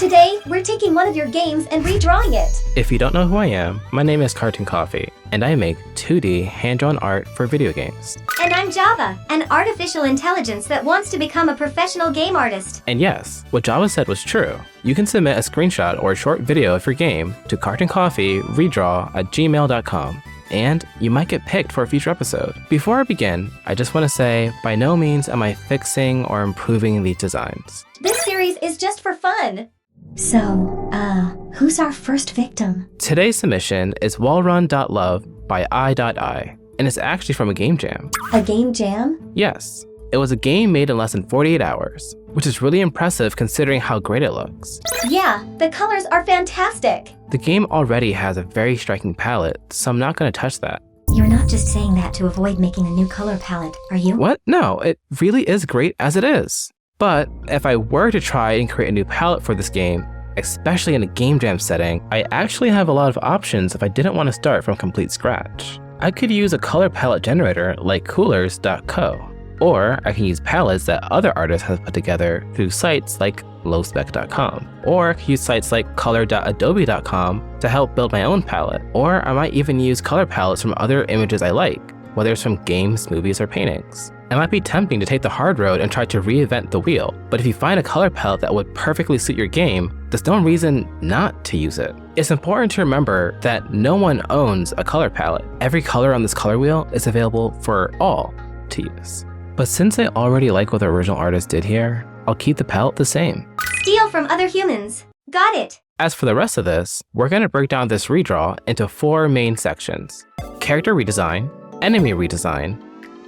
Today, we're taking one of your games and redrawing it. If you don't know who I am, my name is Cartoon Coffee, and I make 2D hand-drawn art for video games. And I'm Java, an artificial intelligence that wants to become a professional game artist. And yes, what Java said was true. You can submit a screenshot or a short video of your game to cartooncoffeeredraw@gmail.com. And you might get picked for a future episode. Before I begin, I just want to say, by no means am I fixing or improving these designs. This series is just for fun. So, who's our first victim? Today's submission is Wallrun Dot Love by I.I, and it's actually from a game jam. A game jam? Yes, it was a game made in less than 48 hours, which is really impressive considering how great it looks. Yeah, the colors are fantastic. The game already has a very striking palette, so I'm not going to touch that. You're not just saying that to avoid making a new color palette, are you? What? No, it really is great as it is. But if I were to try and create a new palette for this game, especially in a game jam setting, I actually have a lot of options if I didn't want to start from complete scratch. I could use a color palette generator like coolers.co, or I can use palettes that other artists have put together through sites like lowspec.com, or I could use sites like color.adobe.com to help build my own palette, or I might even use color palettes from other images I like, whether it's from games, movies, or paintings. It might be tempting to take the hard road and try to reinvent the wheel, but if you find a color palette that would perfectly suit your game, there's no reason not to use it. It's important to remember that no one owns a color palette. Every color on this color wheel is available for all to use. But since I already like what the original artist did here, I'll keep the palette the same. Steal from other humans. Got it. As for the rest of this, we're going to break down this redraw into 4 main sections: character redesign, enemy redesign,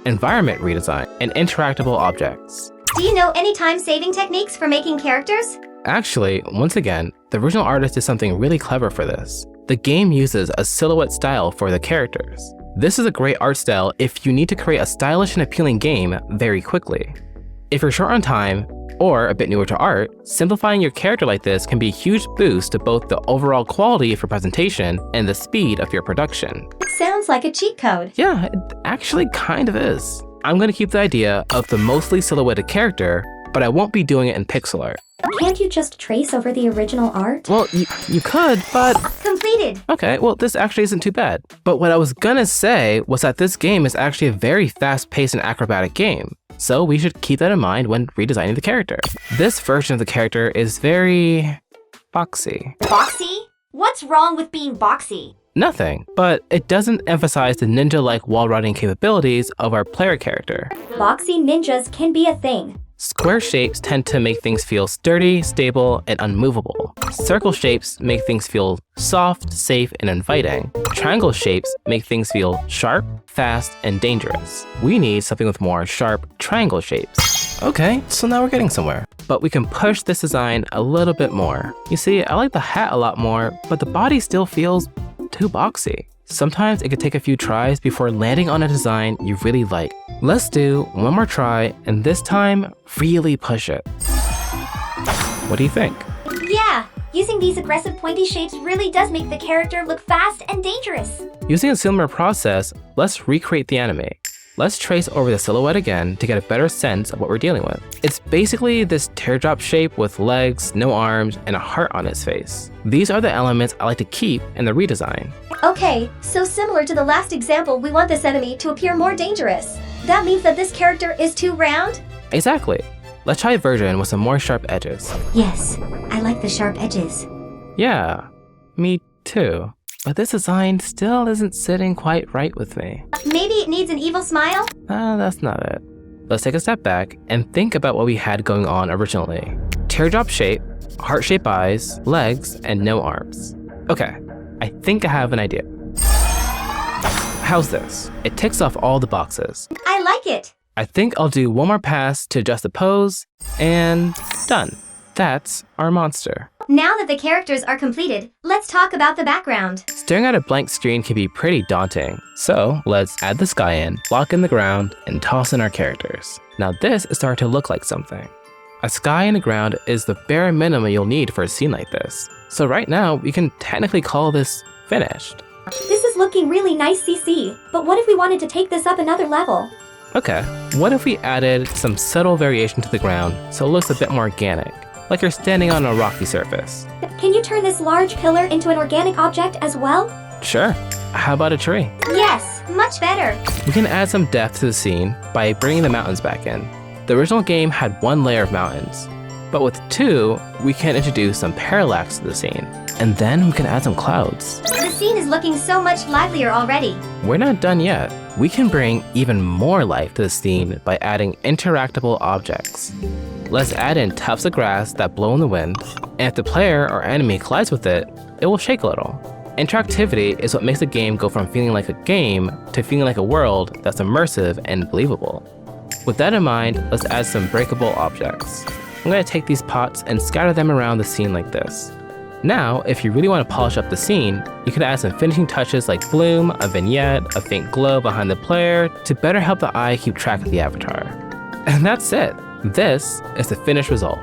environment redesign, and interactable objects. Do you know any time-saving techniques for making characters? Actually, once again, the original artist did something really clever for this. The game uses a silhouette style for the characters. This is a great art style if you need to create a stylish and appealing game very quickly. If you're short on time, or a bit newer to art, simplifying your character like this can be a huge boost to both the overall quality of your presentation and the speed of your production. Sounds like a cheat code. Yeah, it actually kind of is. I'm going to keep the idea of the mostly silhouetted character, but I won't be doing it in pixel art. Can't you just trace over the original art? Well, you could, but... Completed. Okay, well, this actually isn't too bad. But what I was gonna say was that this game is actually a very fast-paced and acrobatic game, so we should keep that in mind when redesigning the character. This version of the character is very... boxy. Boxy? What's wrong with being boxy? Nothing, but it doesn't emphasize the ninja-like wall-running capabilities of our player character. Boxy ninjas can be a thing. Square shapes tend to make things feel sturdy, stable, and unmovable. Circle shapes make things feel soft, safe, and inviting. Triangle shapes make things feel sharp, fast, and dangerous. We need something with more sharp triangle shapes. Okay, so now we're getting somewhere. But we can push this design a little bit more. You see, I like the hat a lot more, but the body still feels too boxy. Sometimes it could take a few tries before landing on a design you really like. Let's do one more try, and this time, really push it. What do you think? Yeah, using these aggressive pointy shapes really does make the character look fast and dangerous. Using a similar process, let's recreate the anime. Let's trace over the silhouette again to get a better sense of what we're dealing with. It's basically this teardrop shape with legs, no arms, and a heart on its face. These are the elements I like to keep in the redesign. Okay, so similar to the last example, we want this enemy to appear more dangerous. That means that this character is too round? Exactly. Let's try a version with some more sharp edges. Yes, I like the sharp edges. Yeah, me too. But this design still isn't sitting quite right with me. Maybe it needs an evil smile? That's not it. Let's take a step back and think about what we had going on originally. Teardrop shape, heart-shaped eyes, legs, and no arms. Okay, I think I have an idea. How's this? It ticks off all the boxes. I like it. I think I'll do one more pass to adjust the pose, and done. That's our monster. Now that the characters are completed, let's talk about the background. Staring at a blank screen can be pretty daunting, so let's add the sky in, block in the ground, and toss in our characters. Now this is starting to look like something. A sky and a ground is the bare minimum you'll need for a scene like this, so right now we can technically call this finished. This is looking really nice, CC, but what if we wanted to take this up another level? Okay, what if we added some subtle variation to the ground so it looks a bit more organic? like you're standing on a rocky surface. Can you turn this large pillar into an organic object as well? Sure. How about a tree? Yes, much better. We can add some depth to the scene by bringing the mountains back in. The original game had one layer of mountains, but with two, we can introduce some parallax to the scene. And then we can add some clouds. The scene is looking so much livelier already. We're not done yet. We can bring even more life to the scene by adding interactable objects. Let's add in tufts of grass that blow in the wind, and if the player or enemy collides with it, it will shake a little. Interactivity is what makes a game go from feeling like a game to feeling like a world that's immersive and believable. With that in mind, let's add some breakable objects. I'm going to take these pots and scatter them around the scene like this. Now, if you really want to polish up the scene, you can add some finishing touches like bloom, a vignette, a faint glow behind the player to better help the eye keep track of the avatar. And that's it. This is the finished result.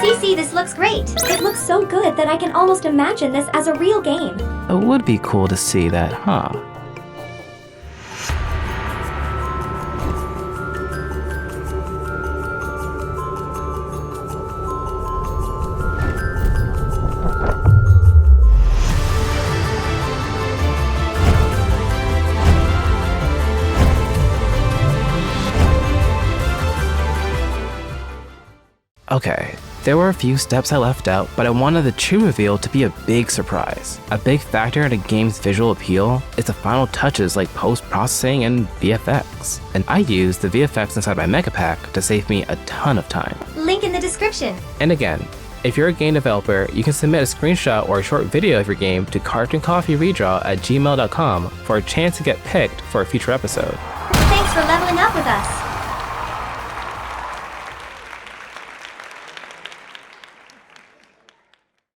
CC, this looks great. It looks so good that I can almost imagine this as a real game. It would be cool to see that, huh? Okay, there were a few steps I left out, but I wanted the true reveal to be a big surprise. A big factor in a game's visual appeal is the final touches like post-processing and VFX. And I used the VFX inside my Mega Pack to save me a ton of time. Link in the description. And again, if you're a game developer, you can submit a screenshot or a short video of your game to cartooncoffeeredraw@gmail.com for a chance to get picked for a future episode. Thanks for leveling up with us.